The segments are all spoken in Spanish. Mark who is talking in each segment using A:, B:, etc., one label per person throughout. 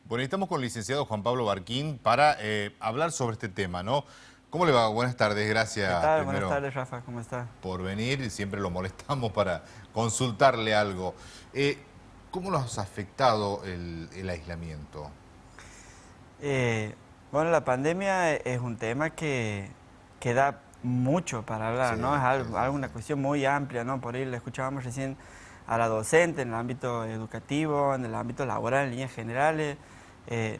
A: Bueno, y estamos con el licenciado Juan Pablo Barquín para hablar sobre este tema, ¿no? ¿Cómo le va? Buenas tardes,
B: ¿Qué
A: gracias
B: tal? Buenas
A: primero
B: tardes, Rafa, ¿cómo está?
A: por venir y siempre lo molestamos para consultarle algo. ¿Cómo nos ha afectado el aislamiento?
B: Eh, bueno, la pandemia es un tema que da mucho para
A: Sí,
B: hablar, ¿no? Es
A: sí, sí,
B: una
A: sí.
B: cuestión muy amplia, ¿no? Por ahí le escuchábamos recién a la docente en el ámbito educativo, en el ámbito laboral, en líneas generales,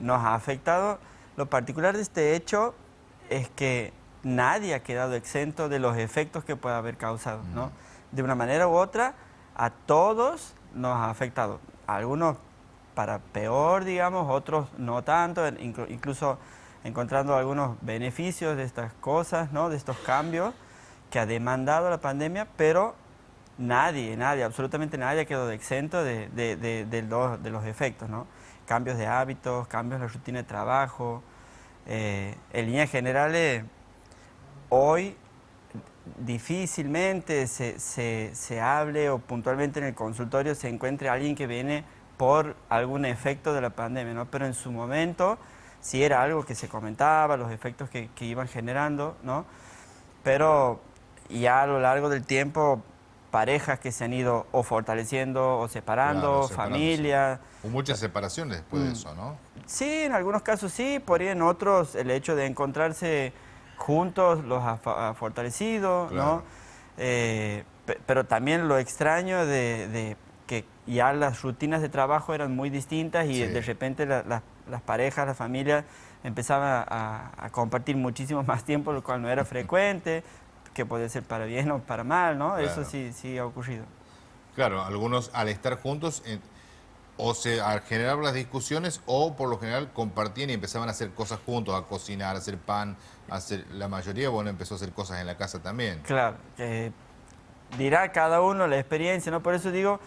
B: nos ha afectado. Lo particular de este hecho es que nadie ha quedado exento de los efectos que puede haber causado, ¿no? De una manera u otra, a todos nos ha afectado. A algunos para peor, digamos, otros no tanto, incluso encontrando algunos beneficios de estas cosas, ¿no? De estos cambios que ha demandado la pandemia, pero nadie, absolutamente nadie ha quedado exento de los efectos, ¿no? Cambios de hábitos, cambios en la rutina de trabajo. En líneas generales, hoy difícilmente se hable o puntualmente en el consultorio se encuentre alguien que viene por algún efecto de la pandemia, ¿no? Pero en su momento sí era algo que se comentaba, los efectos que iban generando, ¿no? Pero ya a lo largo del tiempo, parejas que se han ido o fortaleciendo o
A: Claro,
B: separando,
A: separándose.
B: familias.
A: Hubo muchas separaciones después de
B: Mm,
A: eso, ¿no?
B: Sí, en algunos casos sí, por ahí en otros el hecho de encontrarse juntos los ha fortalecido, ¿no?
A: Claro.
B: Pero también lo extraño de que ya las rutinas de trabajo eran muy distintas y
A: Sí,
B: de repente las parejas, las familias empezaban a compartir muchísimo más tiempo, lo cual no era frecuente, que puede ser para bien o para mal, ¿no? Eso
A: claro.
B: sí, sí ha ocurrido.
A: Claro, algunos al estar juntos o se generaban las discusiones o por lo general compartían y empezaban a hacer cosas juntos, a cocinar, a hacer pan, la mayoría, bueno, empezó a hacer cosas en la casa también.
B: Claro, dirá cada uno la experiencia, ¿no? Por eso digo,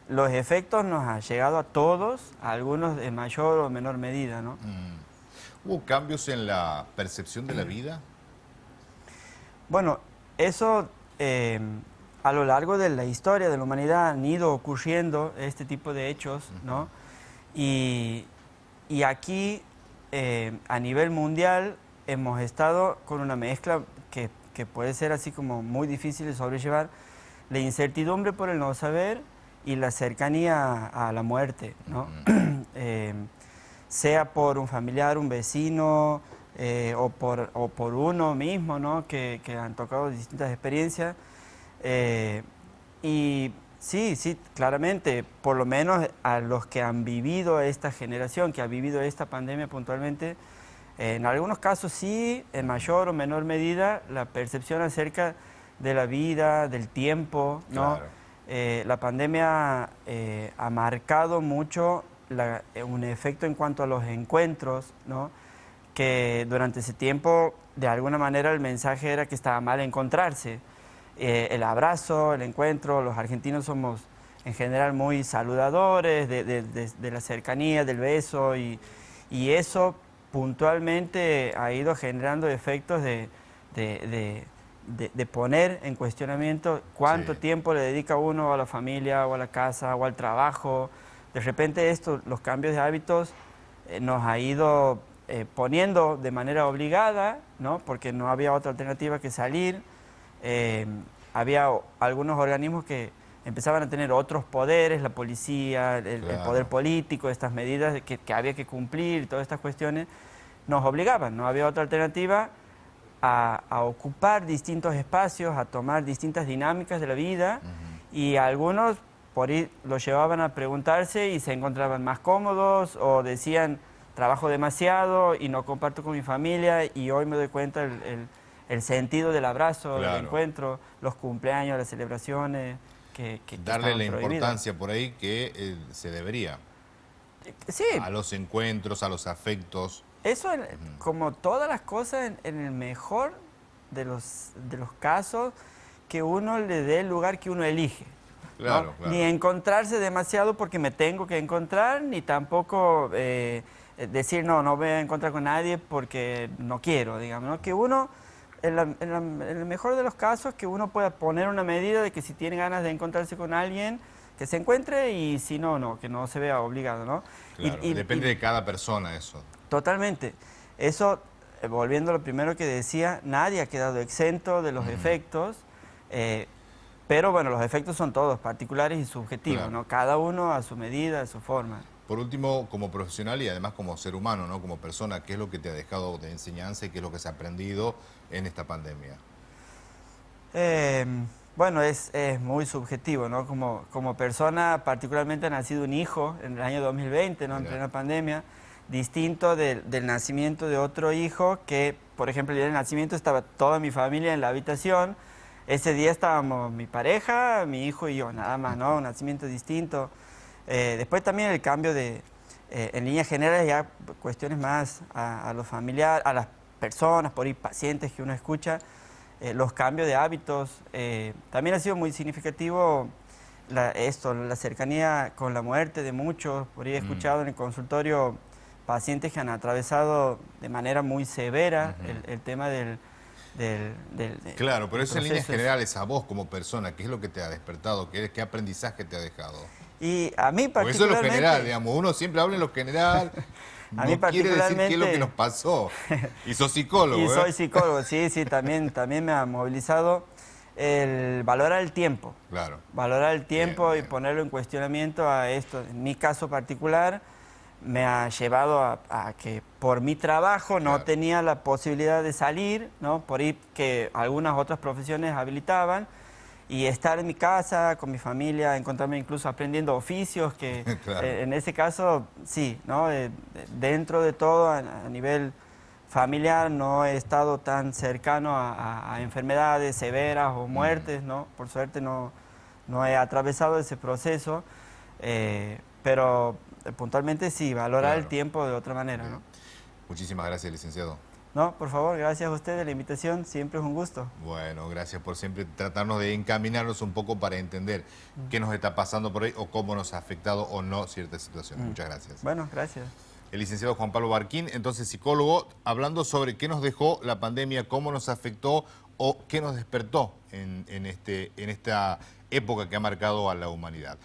B: los efectos nos han llegado a todos, a algunos en mayor o menor medida, ¿no?
A: ¿Hubo cambios en la percepción de la vida?
B: Bueno, eso a lo largo de la historia de la humanidad han ido ocurriendo este tipo de hechos, ¿no? Y, y aquí, a nivel mundial, hemos estado con una mezcla que puede ser así como muy difícil de sobrellevar, la incertidumbre por el no saber y la cercanía a la muerte, ¿no? Eh, sea por un familiar, un vecino, o por uno mismo, ¿no? Que han tocado distintas experiencias. Y sí, claramente, por lo menos a los que han vivido esta generación, que ha vivido esta pandemia puntualmente, en algunos casos sí, en mayor o menor medida, la percepción acerca de la vida, del tiempo, ¿no?
A: Claro.
B: La pandemia ha marcado mucho un efecto en cuanto a los encuentros, ¿no? Que durante ese tiempo, de alguna manera, el mensaje era que estaba mal encontrarse. El abrazo, el encuentro, los argentinos somos en general muy saludadores de la cercanía, del beso, y eso puntualmente ha ido generando efectos de poner en cuestionamiento
A: Sí,
B: cuánto tiempo le dedica uno a la familia o a la casa o al trabajo. De repente los cambios de hábitos nos ha ido poniendo de manera obligada, ¿no? Porque no había otra alternativa que salir. Eh, Había algunos organismos que empezaban a tener otros poderes, la policía, el poder
A: claro.
B: político, estas medidas que había que cumplir, todas estas cuestiones, nos obligaban, no había otra alternativa a ocupar distintos espacios, a tomar distintas dinámicas de la vida, y algunos por ahí lo llevaban a preguntarse y se encontraban más cómodos o decían trabajo demasiado y no comparto con mi familia y hoy me doy cuenta el sentido del abrazo, del
A: Claro.
B: encuentro, los cumpleaños, las celebraciones que
A: Darle
B: estaban
A: la
B: prohibidas.
A: importancia por ahí que se debería
B: Sí,
A: a los encuentros, a los afectos.
B: eso, como todas las cosas, en el mejor de los casos, que uno le dé el lugar que uno elige, ¿no?
A: Claro,
B: Ni
A: claro.
B: encontrarse demasiado porque me tengo que encontrar, ni tampoco decir, no, no voy a encontrar con nadie porque no quiero, digamos, ¿no? Que uno, en el mejor de los casos, que uno pueda poner una medida de que si tiene ganas de encontrarse con alguien, que se encuentre y si no, no, que no se vea obligado, ¿no?
A: Claro, depende de cada persona eso.
B: Totalmente. Eso, volviendo a lo primero que decía, nadie ha quedado exento de los efectos, pero bueno, los efectos son todos particulares y subjetivos,
A: Claro.
B: ¿no? Cada uno a su medida, a su forma.
A: Por último, como profesional y además como ser humano, ¿no? Como persona, ¿qué es lo que te ha dejado de enseñanza y qué es lo que se ha aprendido en esta pandemia?
B: Bueno, es muy subjetivo, ¿no? Como persona, particularmente ha nacido un hijo en el año 2020, ¿no? En
A: Mirá.
B: plena pandemia, distinto del nacimiento de otro hijo que, por ejemplo, el día del nacimiento estaba toda mi familia en la habitación. Ese día estábamos mi pareja, mi hijo y yo, nada más, ¿no? Un nacimiento distinto. Después también el cambio en líneas generales, ya cuestiones más a lo familiar, a las personas, por ahí pacientes que uno escucha, los cambios de hábitos. También ha sido muy significativo la cercanía con la muerte de muchos. Por ahí he escuchado en el consultorio pacientes que han atravesado de manera muy severa el tema del
A: Claro, pero eso en líneas
B: procesos.
A: generales a vos como persona, ¿qué es lo que te ha despertado? ¿Qué aprendizaje te ha dejado?
B: Y a mí
A: Porque eso es lo
B: particularmente...
A: general, digamos, uno siempre habla en lo general,
B: A mí
A: no quiere decir qué es lo que
B: particularmente-
A: nos pasó. Y sos psicólogo,
B: Y soy
A: ¿eh?
B: psicólogo, sí, también me ha movilizado el valorar el tiempo.
A: Claro.
B: Valorar el tiempo
A: Bien.
B: y ponerlo en cuestionamiento a esto. En mi caso particular, me ha llevado a que por mi trabajo no
A: Claro.
B: tenía la posibilidad de salir, ¿no? Por ahí que algunas otras profesiones habilitaban, y estar en mi casa, con mi familia, encontrarme incluso aprendiendo oficios, que
A: Claro.
B: en ese caso, sí, ¿no? Dentro de todo, a nivel familiar, no he estado tan cercano a enfermedades severas o muertes, ¿no? Por suerte no he atravesado ese proceso, pero puntualmente sí, valorar
A: Claro.
B: el tiempo de otra manera, ¿no?
A: Muchísimas gracias, licenciado.
B: No, por favor, gracias a ustedes la invitación, siempre es un gusto.
A: Bueno, gracias por siempre tratarnos de encaminarnos un poco para entender qué nos está pasando por ahí o cómo nos ha afectado o no ciertas situaciones. Muchas gracias.
B: Bueno, gracias.
A: El licenciado Juan Pablo Barquín, entonces psicólogo, hablando sobre qué nos dejó la pandemia, cómo nos afectó o qué nos despertó en esta época que ha marcado a la humanidad.